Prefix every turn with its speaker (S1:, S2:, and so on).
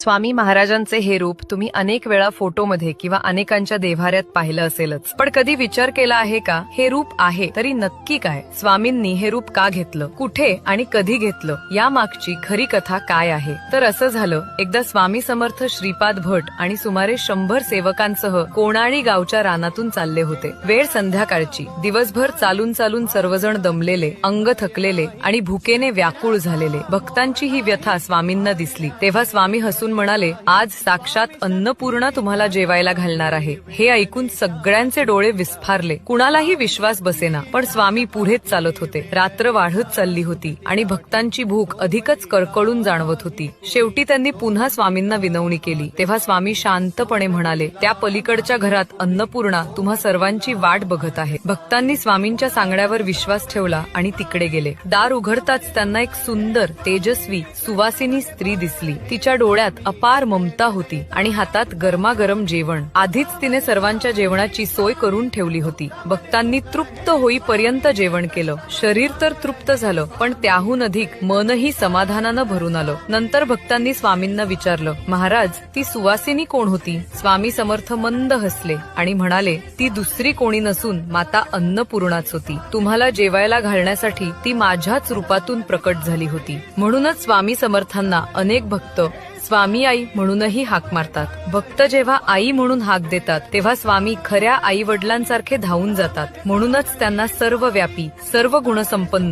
S1: स्वामी महाराजांचे हे रूप तुम्ही अनेक वेळा फोटोमध्ये किंवा अनेकांच्या देव्हाऱ्यात पाहिलं असेलच, पण कधी विचार केला आहे का हे रूप आहे तरी नक्की काय? स्वामींनी हे रूप का घेतलं, कुठे आणि कधी घेतलं, या मागची खरी कथा काय आहे? तर असं झालं, एकदा स्वामी समर्थ श्रीपाद भट आणि सुमारे 100 सेवकांसह कोणाळी गावच्या रानातून चालले होते. वेळ संध्याकाळची. दिवसभर चालून चालून सर्वजण दमलेले, अंग थकलेले आणि भुकेने व्याकुळ झालेले. भक्तांची ही व्यथा स्वामींना दिसली. तेव्हा स्वामी हसून म्हणाले, आज साक्षात अन्नपूर्णा तुम्हाला जेवायला घालणार आहे. हे ऐकून सगळ्यांचे डोळे विस्फारले. कुणालाही विश्वास बसेना, पण स्वामी पुढेच चालत होते. रात्र वाढत चालली होती आणि भक्तांची भूक अधिकच कळकळून जाणवत होती. शेवटी त्यांनी पुन्हा स्वामींना विनवणी केली. तेव्हा स्वामी शांतपणे म्हणाले, त्या पलीकडच्या घरात अन्नपूर्णा तुम्हा सर्वांची वाट बघत आहे. भक्तांनी स्वामींच्या सांगण्यावर विश्वास ठेवला आणि तिकडे गेले. दार उघडताच त्यांना एक सुंदर, तेजस्वी, सुवासिनी स्त्री दिसली. तिच्या डोळ्यात अपार ममता होती आणि हातात गरमागरम जेवण. आधीच तिने सर्वांच्या जेवणाची सोय करून ठेवली होती. भक्तांनी तृप्त होईपर्यंत जेवण केलं. शरीर तर तृप्त झालं, पण त्याहून अधिक मनही समाधानानं भरून आलं. नंतर भक्तांनी स्वामींना विचारलं, महाराज, ती सुवासिनी कोण होती? स्वामी समर्थ मंद हसले आणि म्हणाले, ती दुसरी कोणी नसून माता अन्नपूर्णाच होती. तुम्हाला जेवायला घालण्यासाठी ती माझ्याच रूपातून प्रकट झाली होती. म्हणूनच स्वामी समर्थांना अनेक भक्त स्वामी आई म्हणूनही हाक मारतात. भक्त जेव्हा आई म्हणून हाक देतात तेव्हा स्वामी खऱ्या आई वडिलांसारखे धावून जातात. म्हणूनच त्यांना सर्वव्यापी, सर्व गुणसंपन्न